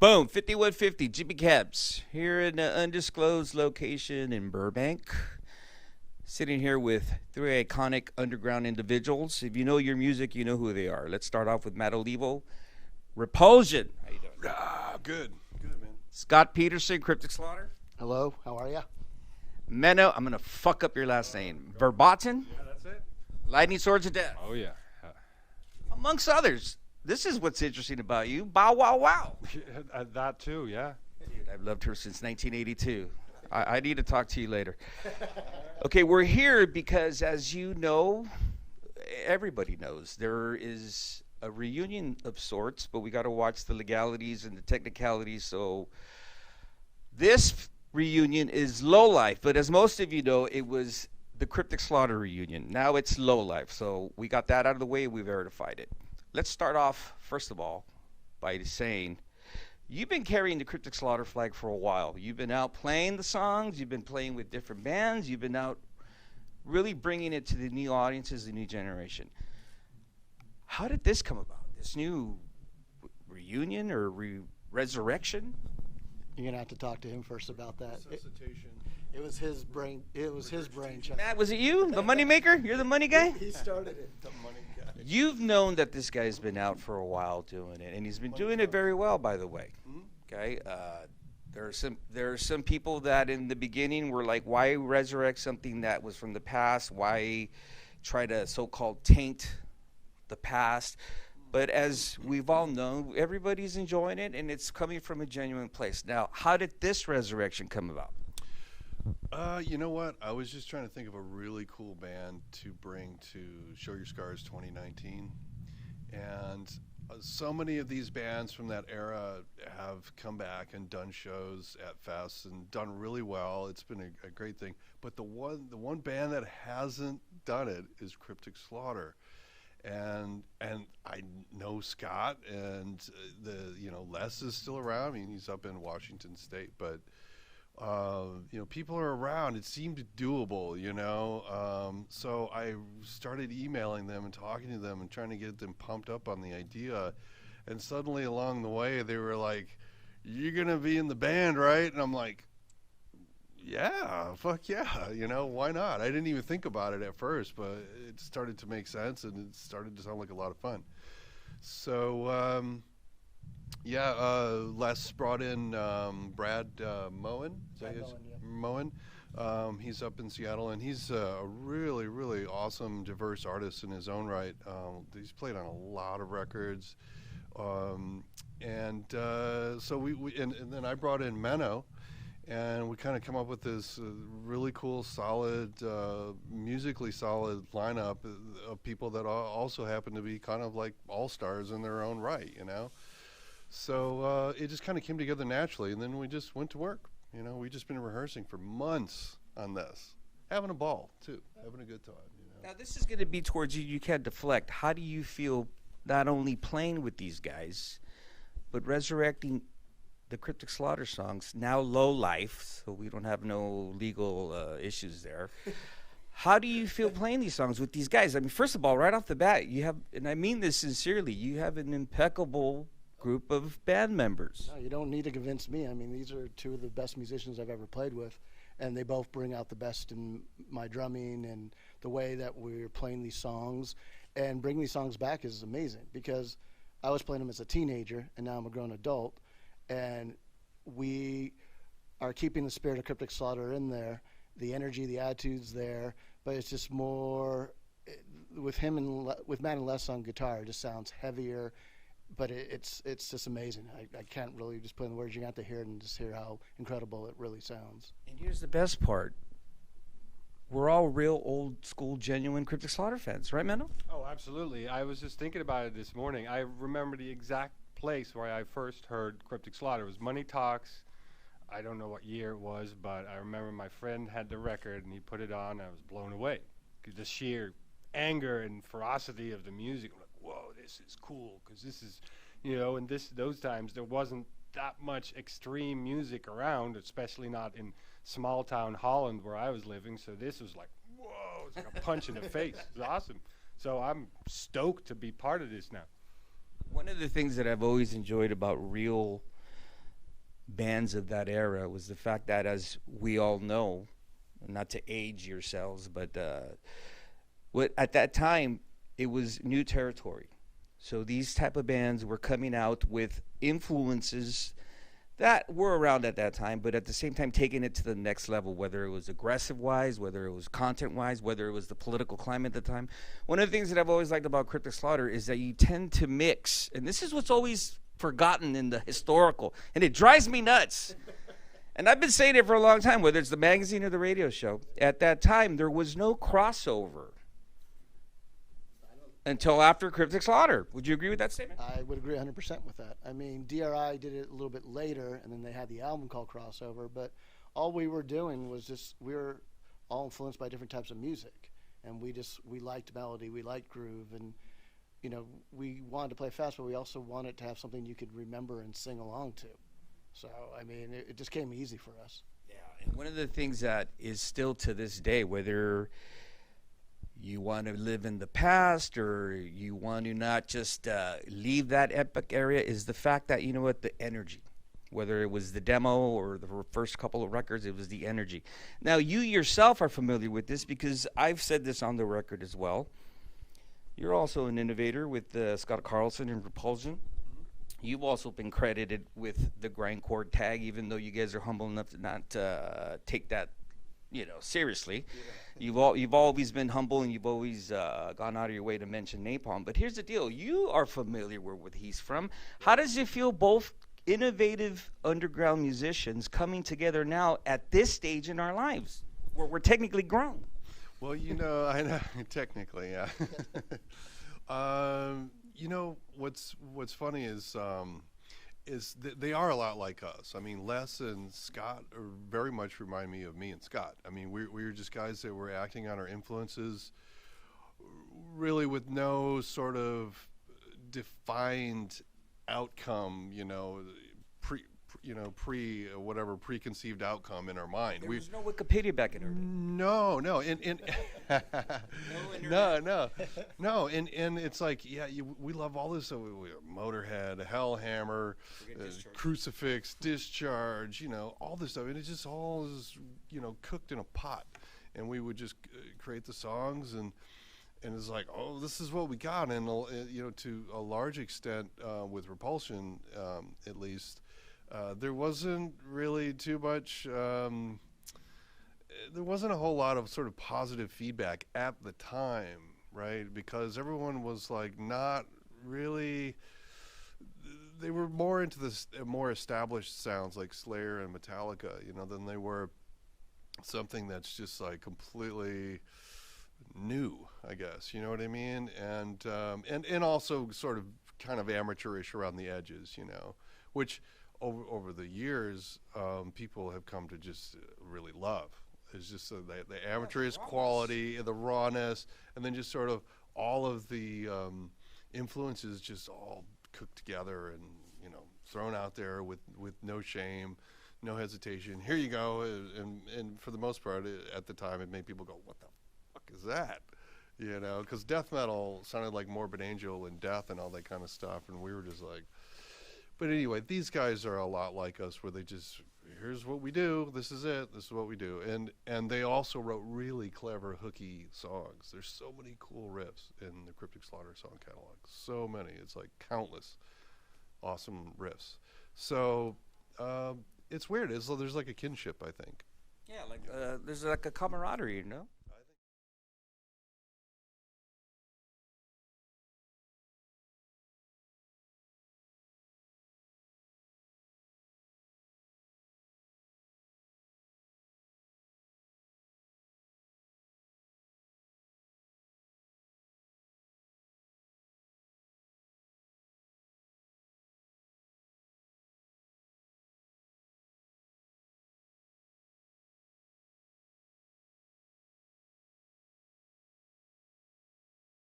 Boom, 5150 Jimmy Cabs here in an undisclosed location in Burbank. Sitting here with three iconic underground individuals. If you know your music, you know who they are. Let's start off with Matt Olivo, Repulsion. How you doing? Good. Good, man. Scott Peterson, Cryptic Slaughter. Hello, how are ya? Menno, I'm going to fuck up your last name. Verboten, Yeah, that's it. Lightning Swords of Death. Oh, yeah. Amongst others. This is what's interesting about you. Bow Wow Wow. That too, yeah. Dude, I've loved her since 1982. I need to talk to you later. Okay, we're here because, as you know, everybody knows, there is a reunion of sorts, but we got to watch the legalities and the technicalities. So this reunion is Lowlife, but as most of you know, it was the Cryptic Slaughter reunion. Now it's Lowlife, so we got that out of the way. We verified it. Let's start off, first of all, by saying you've been carrying the Cryptic Slaughter flag for a while. You've been out playing the songs. You've been playing with different bands. You've been out really bringing it to the new audiences, the new generation. How did this come about, this new reunion or resurrection? You're gonna have to talk to him first about that. Resuscitation. It was his brain. It was his brainchild. Matt, was it you, the money maker? You're the money guy? He started it. The money guy. You've known that this guy's been out for a while doing it, and he's been doing it very well, by the way. Okay, there are some people that in the beginning were like, "Why resurrect something that was from the past? Why try to so-called taint the past?" But as we've all known, everybody's enjoying it, and it's coming from a genuine place. Now, how did this resurrection come about? You know what? I was just trying to think of a really cool band to bring to Show Your Scars 2019. And so many of these bands from that era have come back and done shows at fests and done really well. It's been a great thing. But the one band that hasn't done it is Cryptic Slaughter. And I know Scott and Les is still around. I mean, he's up in Washington State, but people are around. It seemed doable, so I started emailing them and talking to them and trying to get them pumped up on the idea. And suddenly along the way, they were like, "You're going to be in the band, right?" And I'm like, "Yeah, fuck yeah, why not?" I didn't even think about it at first, but it started to make sense and it started to sound like a lot of fun. So, Les brought in Brad Moen. Is that his? Moen. He's up in Seattle, and he's a really, really awesome, diverse artist in his own right. He's played on a lot of records. So then I brought in Menno, and we kind of come up with this really cool, solid, musically solid lineup of people that also happen to be kind of like all-stars in their own right, So it just kind of came together naturally, and then we just went to work. We've just been rehearsing for months on this, having a ball too, having a good time. Now this is going to be towards you. You can't deflect. How do you feel not only playing with these guys, but resurrecting the Cryptic Slaughter songs, now Lowlife, so we don't have no legal issues there. How do you feel playing these songs with these guys? I mean, first of all, right off the bat, you have, and I mean this sincerely, you have an impeccable group of band members. No, you don't need to convince me. I mean, these are two of the best musicians I've ever played with, and they both bring out the best in my drumming and the way that we're playing these songs. And bringing these songs back is amazing because I was playing them as a teenager, and now I'm a grown adult, and we are keeping the spirit of Cryptic Slaughter in there, the energy, the attitude's there, but it's just more with him and with Matt and Les on guitar. It just sounds heavier, but it's just amazing. I can't really just put in the words. You have to hear it and just hear how incredible it really sounds. And here's the best part: we're all real old school, genuine Cryptic Slaughter fans, right, Menno? Oh, absolutely. I was just thinking about it this morning. I remember the exact place where I first heard Cryptic Slaughter. It was Money Talks. I don't know what year it was, but I remember my friend had the record and he put it on. And I was blown away. The sheer anger and ferocity of the music. I'm like, whoa, this is cool, because this is, in those times there wasn't that much extreme music around, especially not in small town Holland where I was living. So this was like, whoa, it's like a punch in the face. It was awesome. So I'm stoked to be part of this now. One of the things that I've always enjoyed about real bands of that era was the fact that, as we all know, not to age yourselves, but at that time it was new territory. So these type of bands were coming out with influences that were around at that time, but at the same time taking it to the next level, whether it was aggressive wise, whether it was content wise, whether it was the political climate at the time. One of the things that I've always liked about Cryptic Slaughter is that you tend to mix, and this is what's always forgotten in the historical, and it drives me nuts. And I've been saying it for a long time, whether it's the magazine or the radio show. At that time, there was no crossover until after Cryptic Slaughter. Would you agree with that statement? I would agree 100% with that. I mean, DRI did it a little bit later, and then they had the album called Crossover, but all we were doing was just, we were all influenced by different types of music, and we liked melody, we liked groove, and, you know, we wanted to play fast, but we also wanted to have something you could remember and sing along to. So, I mean, it just came easy for us. Yeah, and one of the things that is still to this day, whether you want to live in the past or you want to not just leave that epic area, is the fact that, you know what, the energy, whether it was the demo or the first couple of records, it was the energy. Now, you yourself are familiar with this because I've said this on the record as well. You're also an innovator with Scott Carlson and Repulsion. You've also been credited with the grindcore tag, even though you guys are humble enough to not take that, you know, seriously. Yeah. You've always been humble, and you've always gone out of your way to mention Napalm. But here's the deal: you are familiar with where he's from. How does it feel, both innovative underground musicians coming together now at this stage in our lives, where we're technically grown? Well, you know, I know technically, yeah. You know, what's funny is they are a lot like us. I mean, Les and Scott very much remind me of me and Scott. I mean, we were just guys that were acting on our influences, really with no sort of defined outcome, whatever preconceived outcome in our mind. There was no Wikipedia back in our day. No, and it's like, yeah, we love all this. We Motorhead, Hellhammer, Crucifix, Discharge, all this stuff, and it just all is, cooked in a pot, and we would just create the songs, and it's like, oh, this is what we got, and to a large extent, with Repulsion, at least. There wasn't really too much, there wasn't a whole lot of sort of positive feedback at the time, right? Because everyone was like not really, they were more into this more established sounds like Slayer and Metallica, than they were something that's just like completely new, I guess, you know what I mean? And also sort of kind of amateurish around the edges, which over the years, people have come to just really love. It's just the amateurish quality, the rawness, and then just sort of all of the influences just all cooked together and thrown out there with no shame, no hesitation. Here you go, and for the most part, at the time, it made people go, "What the fuck is that?" Because death metal sounded like Morbid Angel and Death and all that kind of stuff, and we were just like. But anyway, these guys are a lot like us, where they just, here's what we do, this is it, this is what we do. And they also wrote really clever, hooky songs. There's so many cool riffs in the Cryptic Slaughter song catalog. So many. It's like countless awesome riffs. So it's weird. There's like a kinship, I think. Yeah, like there's like a camaraderie,